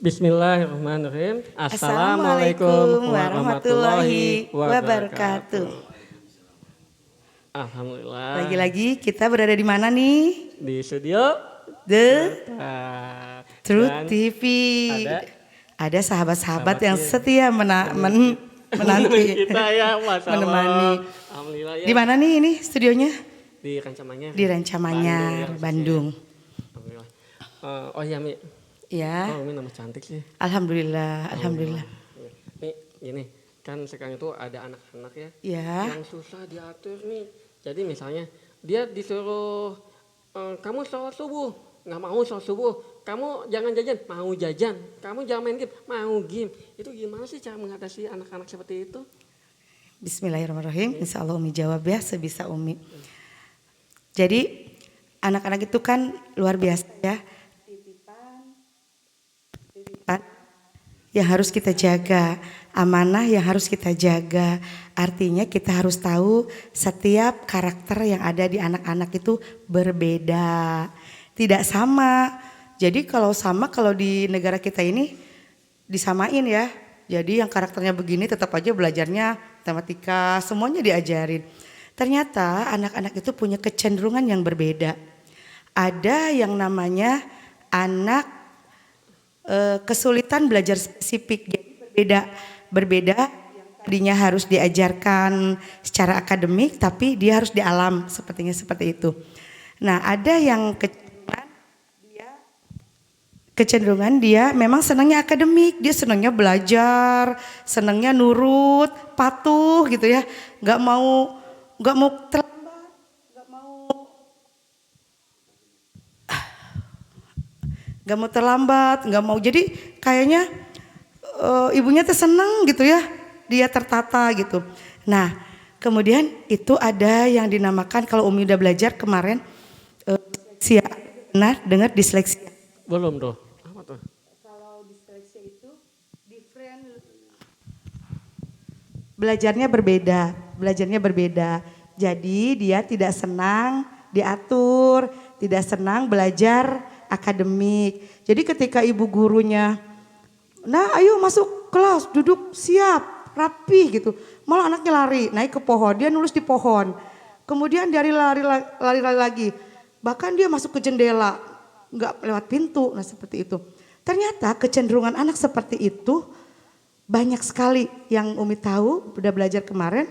Bismillahirrahmanirrahim. Assalamualaikum Assalamualaikum warahmatullahi warahmatullahi wabarakatuh. wabarakatuh. Alhamdulillah Lagi-lagi kita berada di mana nih? di studio The Truth dan TV. ada Ada sahabat-sahabat sahabat yang kita setia menanti, kita ya Mas Allah. menemani. Alhamdulillah ya Di mana nih ini studionya? di Rancamanya. Di Rancamanyar, Bandung. Bandung. Alhamdulillah. Oh iya Mi. Ya, Oh Mi nama cantik sih. alhamdulillah, alhamdulillah. Nih gini kan sekarang itu ada anak-anak ya. Ya, Yang susah diatur nih. Jadi misalnya dia disuruh kamu sholat subuh, nggak mau sholat subuh. Kamu jangan jajan, mau jajan. Kamu jangan main game, mau game. Itu gimana sih cara mengatasi anak-anak seperti itu? Bismillahirrahmanirrahim. Insya Allah Umi jawab ya sebisa Umi. Jadi anak-anak itu kan luar biasa ya. Titipan yang harus kita jaga, amanah yang harus kita jaga. Artinya kita harus tahu setiap karakter yang ada di anak-anak itu berbeda, tidak sama. Jadi kalau sama, kalau di negara kita ini disamain ya. Jadi yang karakternya begini tetap aja belajarnya matematika, semuanya diajarin. Ternyata anak-anak itu punya kecenderungan yang berbeda. Ada yang namanya anak kesulitan belajar spesifik, jadi berbeda yang tadinya harus diajarkan secara akademik tapi dia harus di alam, sepertinya seperti itu. Nah, ada yang kecenderungan dia memang senangnya akademik, dia senangnya belajar, senangnya nurut, patuh gitu ya, nggak mau terlambat, nggak mau, jadi kayaknya ibunya tuh seneng gitu ya, dia tertata gitu. Nah, kemudian itu ada yang dinamakan, kalau Umi udah belajar kemarin, disleksia. Nah, dengar disleksia? Belum tuh. Apa tuh? Kalau disleksia itu different, belajarnya berbeda. Jadi dia tidak senang diatur, tidak senang belajar akademik. Jadi ketika ibu gurunya, nah ayo masuk kelas, duduk siap, rapi gitu. Malah anaknya lari, naik ke pohon, dia nulis di pohon. Kemudian dari lari lagi, bahkan dia masuk ke jendela, nggak lewat pintu. Nah seperti itu. Ternyata kecenderungan anak seperti itu banyak sekali yang Umi tahu, udah belajar kemarin.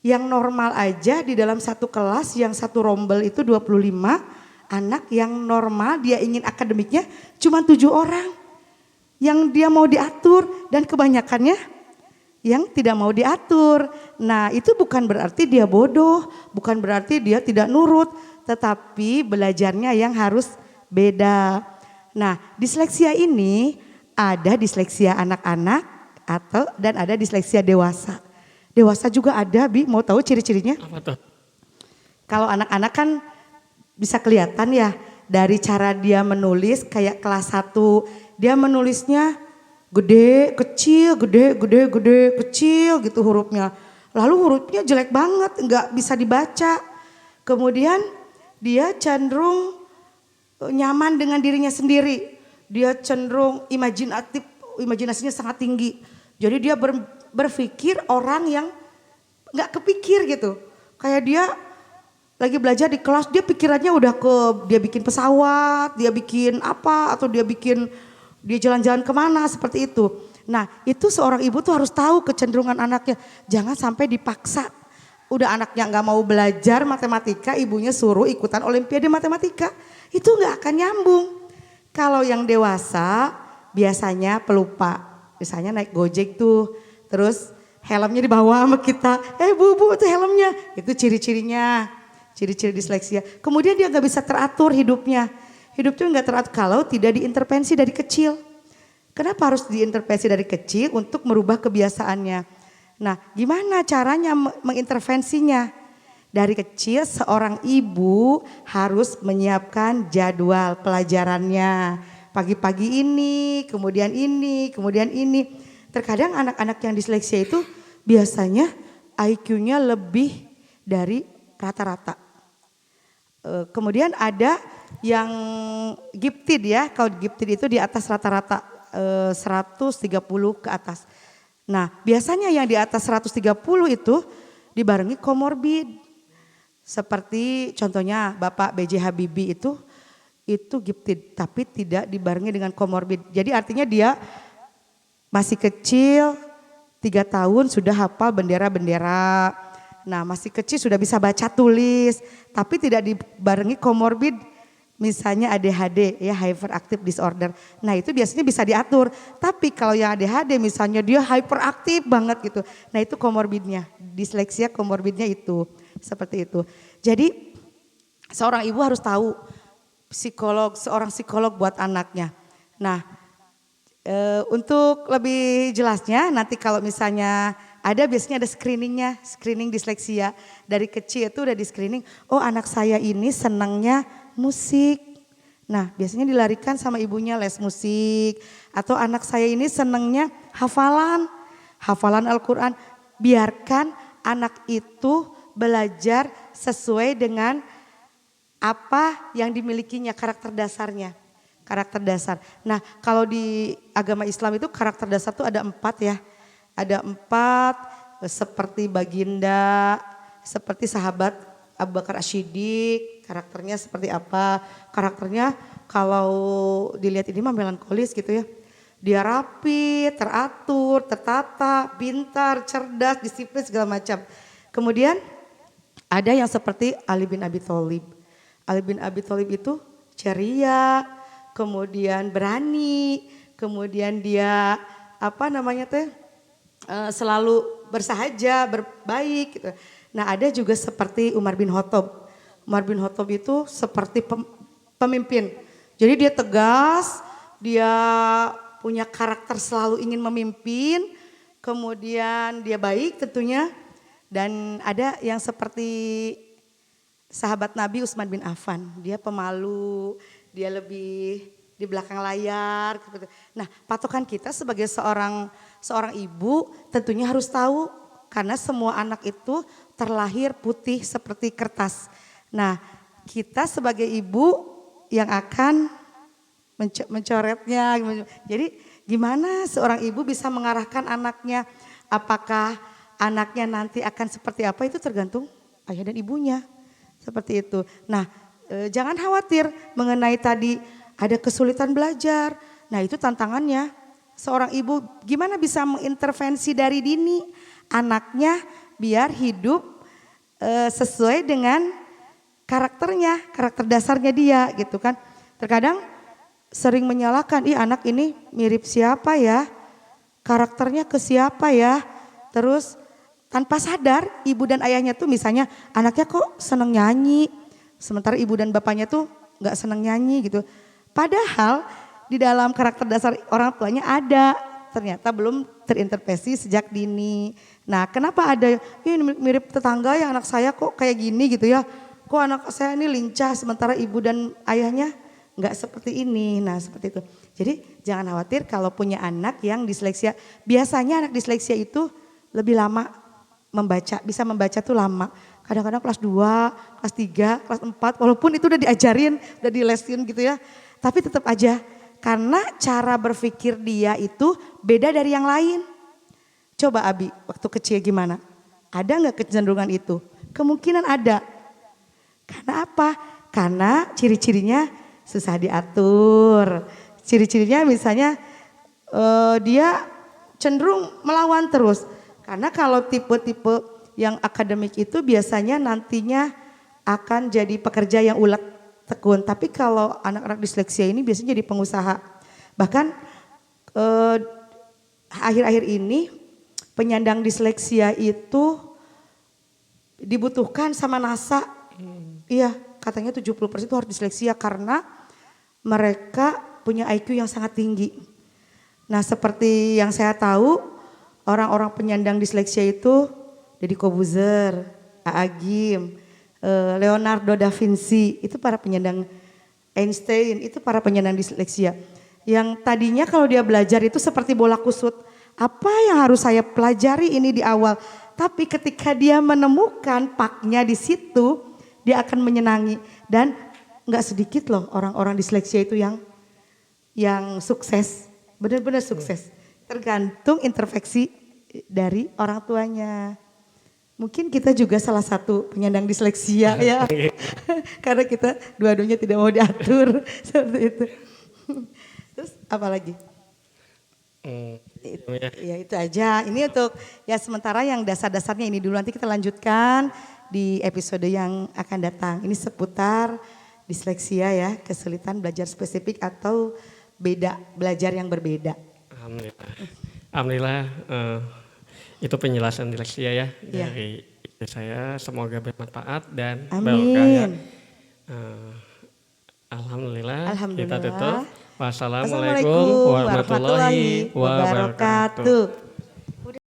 Yang normal aja di dalam satu kelas, yang satu rombel itu 25 anak yang normal, dia ingin akademiknya cuma 7 orang. Yang dia mau diatur dan kebanyakannya yang tidak mau diatur. Nah itu bukan berarti dia bodoh, bukan berarti dia tidak nurut, tetapi belajarnya yang harus beda. Nah disleksia ini ada disleksia anak-anak dan ada disleksia dewasa. Dewasa juga ada, Bi, mau tahu ciri-cirinya? Apa tuh? Kalau anak-anak kan bisa kelihatan ya dari cara dia menulis, kayak kelas 1 dia menulisnya gede, kecil, gede, kecil gitu hurufnya. Lalu hurufnya jelek banget, nggak bisa dibaca. Kemudian dia cenderung nyaman dengan dirinya sendiri. Dia cenderung imajinasinya sangat tinggi. Jadi dia berpikir orang yang nggak kepikir gitu. Kayak dia lagi belajar di kelas, dia pikirannya udah dia bikin pesawat, dia bikin apa, atau dia jalan-jalan kemana, seperti itu. Nah itu seorang ibu tuh harus tahu kecenderungan anaknya. Jangan sampai dipaksa. Udah anaknya nggak mau belajar matematika, ibunya suruh ikutan olimpiade matematika. Itu nggak akan nyambung. Kalau yang dewasa biasanya pelupa. Misalnya naik Gojek tuh, terus helmnya dibawa sama kita. Bu itu helmnya. Itu ciri-cirinya, ciri-ciri disleksia. Kemudian dia nggak bisa teratur hidupnya. Hidupnya nggak teratur kalau tidak diintervensi dari kecil. Kenapa harus diintervensi dari kecil? Untuk merubah kebiasaannya. Nah gimana caranya mengintervensinya? Dari kecil seorang ibu harus menyiapkan jadwal pelajarannya. Pagi-pagi ini, kemudian ini, kemudian ini. Terkadang anak-anak yang disleksia itu biasanya IQ-nya lebih dari rata-rata. Kemudian ada yang gifted ya, kalau gifted itu di atas rata-rata 130 ke atas. Nah biasanya yang di atas 130 itu dibarengi komorbid. Seperti contohnya Bapak B.J. Habibie itu gifted tapi tidak dibarengi dengan komorbid. Jadi artinya dia masih kecil 3 tahun sudah hafal bendera-bendera. Nah masih kecil sudah bisa baca tulis tapi tidak dibarengi komorbid. Misalnya ADHD ya hyperactive disorder. Nah itu biasanya bisa diatur. Tapi kalau yang ADHD misalnya dia hyperaktif banget gitu. Nah itu komorbidnya. Disleksia komorbidnya itu. Seperti itu. Jadi seorang ibu harus tahu seorang psikolog buat anaknya. Nah untuk lebih jelasnya nanti kalau misalnya biasanya ada screeningnya, screening disleksia. Dari kecil itu udah di screening, oh anak saya ini senangnya musik. Nah biasanya dilarikan sama ibunya les musik. Atau anak saya ini senangnya hafalan Al-Quran. Biarkan anak itu belajar sesuai dengan apa yang dimilikinya, karakter dasarnya. Karakter dasar. Nah kalau di agama Islam itu karakter dasar itu ada 4 ya. Ada 4 seperti baginda, seperti sahabat Abu Bakar As-Siddiq, karakternya seperti apa. Karakternya kalau dilihat ini mah melankolis gitu ya. Dia rapi, teratur, tertata, pintar, cerdas, disiplin segala macam. Kemudian ada yang seperti Ali bin Abi Thalib. Ali bin Abi Thalib itu ceria, kemudian berani, kemudian dia selalu bersahaja, berbaik gitu. Nah ada juga seperti Umar bin Khattab. Umar bin Khattab itu seperti pemimpin. Jadi dia tegas, dia punya karakter selalu ingin memimpin, kemudian dia baik tentunya. Dan ada yang seperti sahabat Nabi Utsman bin Affan. Dia pemalu, dia lebih di belakang layar. Gitu. Nah patokan kita sebagai seorang ibu tentunya harus tahu karena semua anak itu terlahir putih seperti kertas. Nah kita sebagai ibu yang akan mencoretnya. Jadi gimana seorang ibu bisa mengarahkan anaknya, apakah anaknya nanti akan seperti apa itu tergantung ayah dan ibunya. Seperti itu. Nah jangan khawatir mengenai tadi ada kesulitan belajar. Nah itu tantangannya. Seorang ibu gimana bisa mengintervensi dari dini anaknya biar hidup sesuai dengan karakternya, karakter dasarnya dia gitu kan. Terkadang sering menyalahkan, anak ini mirip siapa ya, karakternya ke siapa ya. Terus tanpa sadar ibu dan ayahnya tuh misalnya anaknya kok seneng nyanyi, sementara ibu dan bapaknya tuh gak seneng nyanyi gitu. Padahal di dalam karakter dasar orang tuanya ada, ternyata belum terintervensi sejak dini. Nah kenapa ada, ini mirip tetangga ya anak saya kok kayak gini gitu ya. Kok anak saya ini lincah sementara ibu dan ayahnya nggak seperti ini. Nah seperti itu. Jadi jangan khawatir kalau punya anak yang disleksia. Biasanya anak disleksia itu lebih lama membaca, bisa membaca tuh lama. Kadang-kadang kelas 2, kelas 3, kelas 4 walaupun itu udah diajarin, udah dilesin gitu ya. Tapi tetap aja karena cara berpikir dia itu beda dari yang lain. Coba Abi waktu kecil gimana? Ada nggak kecenderungan itu? Kemungkinan ada. Karena apa? Karena ciri-cirinya susah diatur. Ciri-cirinya misalnya dia cenderung melawan terus. Karena kalau tipe-tipe yang akademik itu biasanya nantinya akan jadi pekerja yang ulet tekun. Tapi kalau anak-anak disleksia ini biasanya jadi pengusaha. Bahkan akhir-akhir ini penyandang disleksia itu dibutuhkan sama NASA. Iya, katanya 70% itu harus disleksia karena mereka punya IQ yang sangat tinggi. Nah seperti yang saya tahu orang-orang penyandang disleksia itu Deddy Corbuzier, A.A. Gim, Leonardo da Vinci, itu para penyandang, Einstein, itu para penyandang disleksia. Yang tadinya kalau dia belajar itu seperti bola kusut. Apa yang harus saya pelajari ini di awal? Tapi ketika dia menemukan paknya di situ, dia akan menyenangi. Dan nggak sedikit loh orang-orang disleksia itu yang sukses. benar-benar sukses. Tergantung intervensi dari orang tuanya. Mungkin kita juga salah satu penyandang disleksia ya. Karena kita dua-duanya tidak mau diatur seperti itu. Terus apa lagi? Ya itu aja. Ini untuk ya sementara yang dasar-dasarnya ini dulu, nanti kita lanjutkan di episode yang akan datang. Ini seputar disleksia ya, kesulitan belajar spesifik atau belajar yang berbeda. Alhamdulillah. Alhamdulillah itu penjelasan disleksia ya dari istri saya, semoga bermanfaat dan barokah ya. Alhamdulillah, kita tutup. Wassalamualaikum warahmatullahi wabarakatuh.